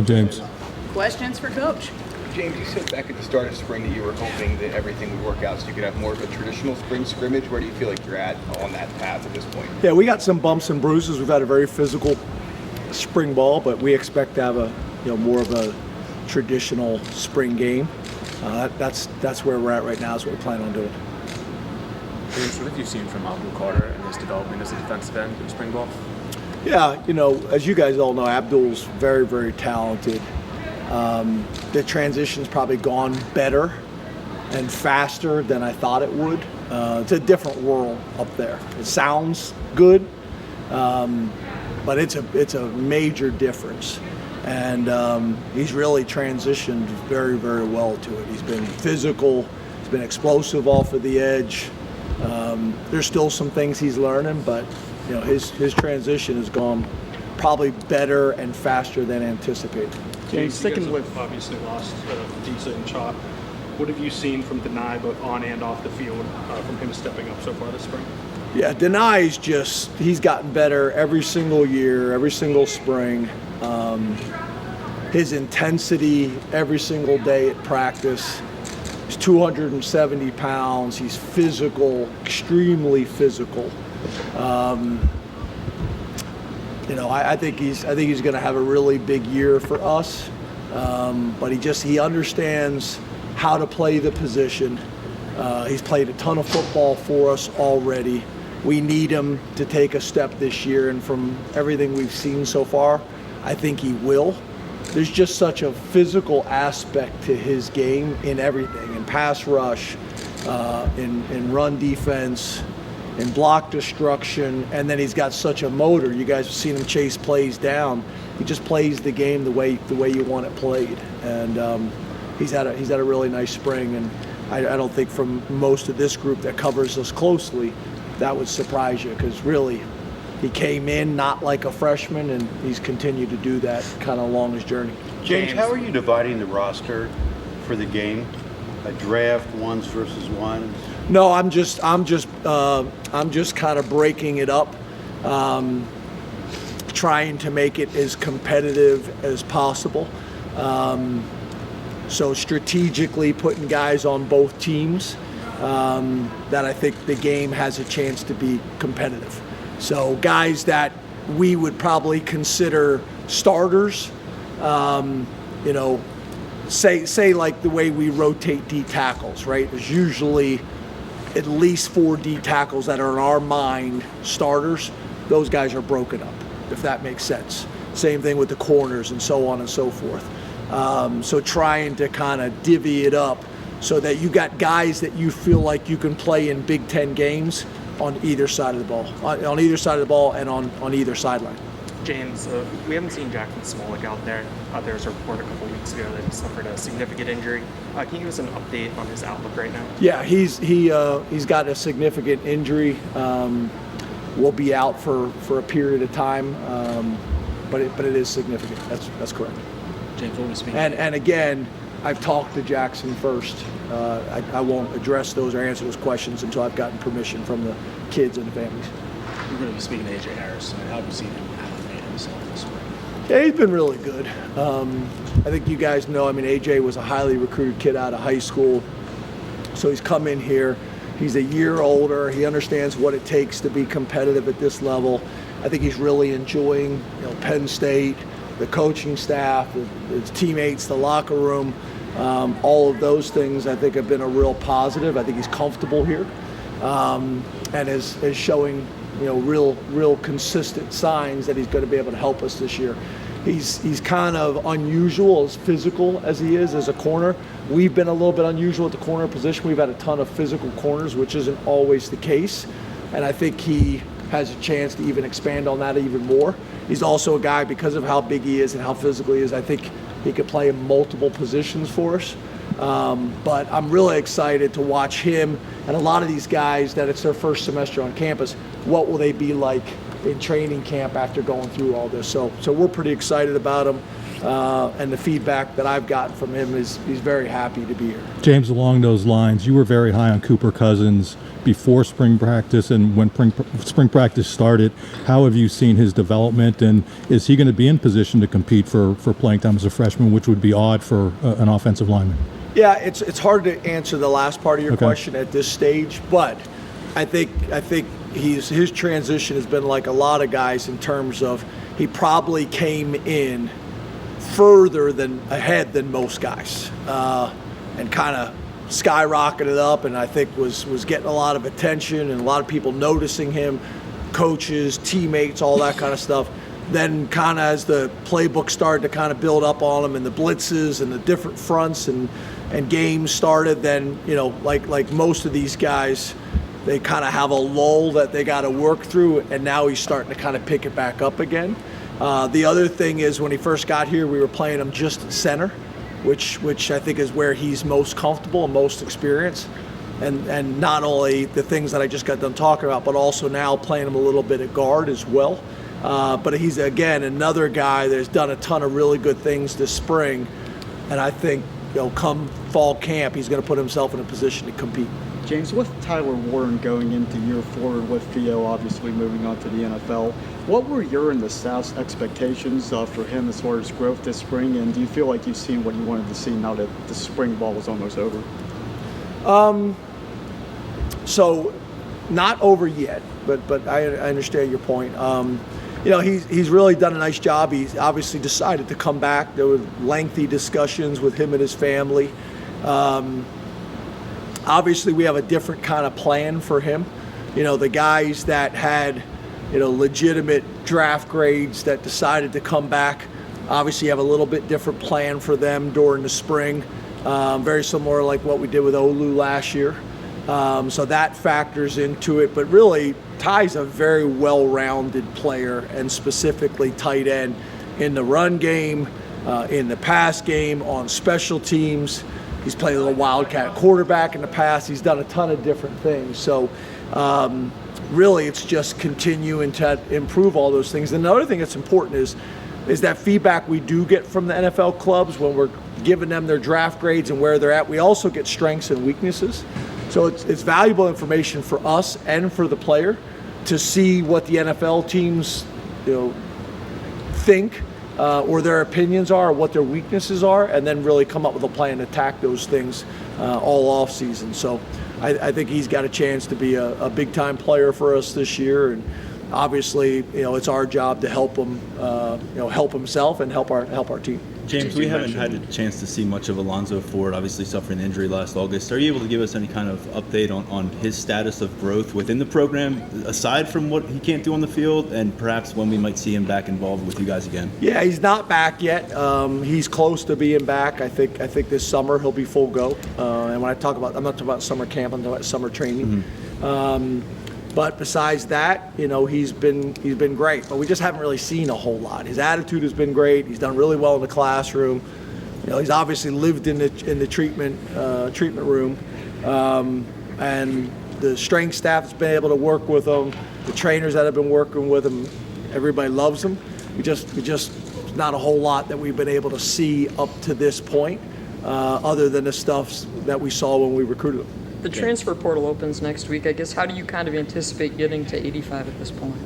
James. Questions for Coach? James, you said back at the start of spring that you were hoping that everything would work out so you could have more of a traditional spring scrimmage. Where do you feel like you're at on that path at this point? Yeah, we got some bumps and bruises. We've had a very physical spring ball, but we expect to have more of a traditional spring game. That's where we're at right now. Is what we plan on doing. James, what have you seen from Abdul Carter and his development as a defensive end in spring ball? Yeah, as you guys all know, Abdul's very, very talented. The transition's probably gone better and faster than I thought it would. It's a different world up there. It sounds good, but it's a major difference. And he's really transitioned very, very well to it. He's been physical. He's been explosive off of the edge. There's still some things he's learning, but his transition has gone probably better and faster than anticipated. James, sticking with obviously lost decent chop. What have you seen from Denai both on and off the field from him stepping up so far this spring? Yeah, Denai's he's gotten better every single year, every single spring. His intensity every single day at practice. He's 270 pounds. He's physical, extremely physical. I think he's going to have a really big year for us. But he understands how to play the position. He's played a ton of football for us already. We need him to take a step this year, and from everything we've seen so far, I think he will. There's just such a physical aspect to his game in everything, in pass rush, in run defense, in block destruction, and then he's got such a motor. You guys have seen him chase plays down. He just plays the game the way you want it played, and he's had a really nice spring. And I don't think from most of this group that covers us closely that would surprise you, because really he came in not like a freshman, and he's continued to do that kind of along his journey. James, how are you dividing the roster for the game? A draft, ones versus ones? No, I'm just kind of breaking it up, trying to make it as competitive as possible. So strategically putting guys on both teams that I think the game has a chance to be competitive. So guys that we would probably consider starters, say like the way we rotate D tackles, right? There's usually at least 4 D tackles that are in our mind starters. Those guys are broken up, if that makes sense. Same thing with the corners and so on and so forth. So trying to kind of divvy it up so that you got guys that you feel like you can play in Big Ten games on either side of the ball, on either side of the ball and on either sideline. James, we haven't seen Jackson Smolik out there. There was a report a couple weeks ago that he suffered a significant injury. Can you give us an update on his outlook right now? Yeah, he's got a significant injury. Will be out for a period of time, but it is significant. That's correct. James, what was speaking? And again, I've talked to Jackson first. I won't address those or answer those questions until I've gotten permission from the kids and the families. We're going to be speaking to A.J. Harris. How have you seen him activate himself this spring? Yeah, he's been really good. I think you guys know, A.J. was a highly recruited kid out of high school. So he's come in here. He's a year older. He understands what it takes to be competitive at this level. I think he's really enjoying Penn State, the coaching staff, his teammates, the locker room. All of those things I think have been a real positive. I think he's comfortable here and is showing real consistent signs that he's going to be able to help us this year. He's kind of unusual, as physical as he is as a corner. We've been a little bit unusual at the corner position. We've had a ton of physical corners, which isn't always the case. And I think he has a chance to even expand on that even more. He's also a guy, because of how big he is and how physical he is, I think he could play in multiple positions for us. But I'm really excited to watch him and a lot of these guys that it's their first semester on campus. What will they be like in training camp after going through all this? So we're pretty excited about him. and the feedback that I've gotten from him is he's very happy to be here. James, along those lines, you were very high on Cooper Cousins before spring practice and when spring practice started. How have you seen his development, and is he going to be in position to compete for playing time as a freshman, which would be odd for an offensive lineman? Yeah, it's hard to answer the last part of your question at this stage, but I think his transition has been like a lot of guys in terms of he probably came in further ahead than most guys, and kind of skyrocketed up, and I think was getting a lot of attention and a lot of people noticing him, coaches, teammates, all that kind of stuff. Then kind of as the playbook started to kind of build up on him and the blitzes and the different fronts and games started, then, you know, like most of these guys, they kind of have a lull that they got to work through, and now he's starting to kind of pick it back up again. The other thing is when he first got here, we were playing him just at center, which I think is where he's most comfortable and most experienced. And not only the things that I just got done talking about, but also now playing him a little bit at guard as well. But he's, again, another guy that's done a ton of really good things this spring. And I think, you know, come fall camp, he's going to put himself in a position to compete. James, with Tyler Warren going into year 4 and with Theo obviously moving on to the NFL, what were your and the staff's expectations for him as far as growth this spring? And do you feel like you've seen what you wanted to see now that the spring ball was almost over? So not over yet, but I understand your point. You know, he's really done a nice job. He's obviously decided to come back. There were lengthy discussions with him and his family. Obviously, we have a different kind of plan for him. You know, the guys that had, you know, legitimate draft grades that decided to come back, obviously have a little bit different plan for them during the spring. Very similar like what we did with Olu last year. So that factors into it. But really, Ty's a very well-rounded player, and specifically tight end in the run game, in the pass game, on special teams. He's played a little wildcat quarterback in the past. He's done a ton of different things. So really, it's just continuing to improve all those things. And another thing that's important is that feedback we do get from the NFL clubs when we're giving them their draft grades and where they're at. We also get strengths and weaknesses. So it's valuable information for us and for the player to see what the NFL teams, you know, think or their opinions are, what their weaknesses are, and then really come up with a plan to attack those things all off season. So I think he's got a chance to be a big time player for us this year, and obviously, you know, it's our job to help him, you know, help himself and help our team. James, we haven't had a chance to see much of Alonzo Ford, obviously suffering an injury last August. Are you able to give us any kind of update on his status of growth within the program, aside from what he can't do on the field, and perhaps when we might see him back involved with you guys again? Yeah, he's not back yet. He's close to being back. I think this summer he'll be full go. And when I talk about, I'm not talking about summer camp, I'm talking about summer training. Mm-hmm. But besides that, you know, he's been great. But we just haven't really seen a whole lot. His attitude has been great. He's done really well in the classroom. You know, he's obviously lived in the treatment room, and the strength staff has been able to work with him. The trainers that have been working with him, everybody loves him. We just not a whole lot that we've been able to see up to this point, other than the stuff that we saw when we recruited him. The transfer portal opens next week. I guess, how do you kind of anticipate getting to 85 at this point?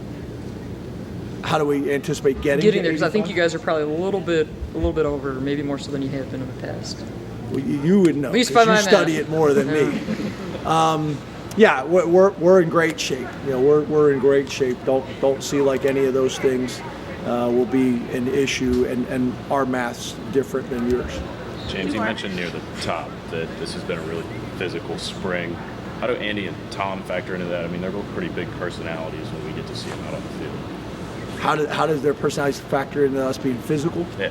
How do we anticipate getting there? Because I think you guys are probably a little bit over, maybe more so than you have been in the past. Well, you would know. At least by my math. You study it more than me. Yeah, we're in great shape. You know, we're in great shape. Don't see like any of those things will be an issue, and our math's different than yours. James, you mentioned near the top that this has been a really physical spring. How do Andy and Tom factor into that? I mean, they're both pretty big personalities when we get to see them out on the field. How does their personalities factor into us being physical? Yeah.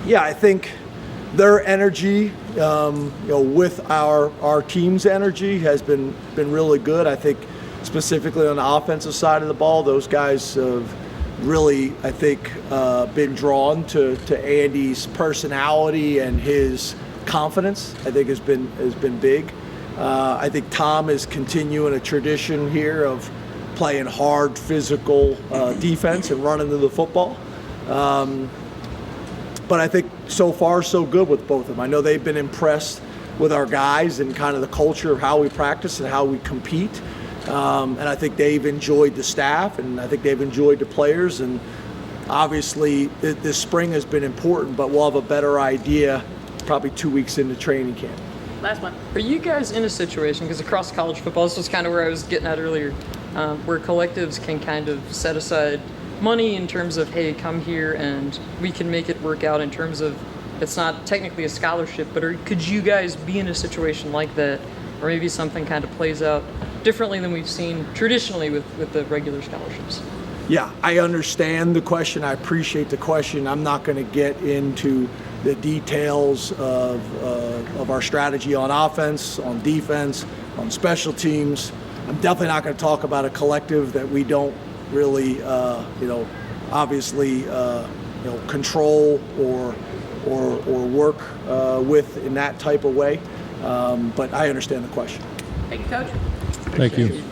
Yeah, I think their energy, you know, with our team's energy has been really good. I think specifically on the offensive side of the ball, those guys have really, I think, been drawn to Andy's personality and his confidence. I think has been big. I think Tom is continuing a tradition here of playing hard, physical defense and running to the football. But I think so far so good with both of them. I know they've been impressed with our guys and kind of the culture of how we practice and how we compete. And I think they've enjoyed the staff, and I think they've enjoyed the players. And obviously this spring has been important, but we'll have a better idea probably 2 weeks into training camp. Last one. Are you guys in a situation, because across college football, this was kind of where I was getting at earlier, where collectives can kind of set aside money in terms of, hey, come here and we can make it work out in terms of, it's not technically a scholarship, but could you guys be in a situation like that, or maybe something kind of plays out differently than we've seen traditionally with the regular scholarships? Yeah, I understand the question. I appreciate the question. I'm not going to get into the details of our strategy on offense, on defense, on special teams. I'm definitely not going to talk about a collective that we don't really, obviously, control or work with in that type of way. But I understand the question. Thank you, Coach. Thank you.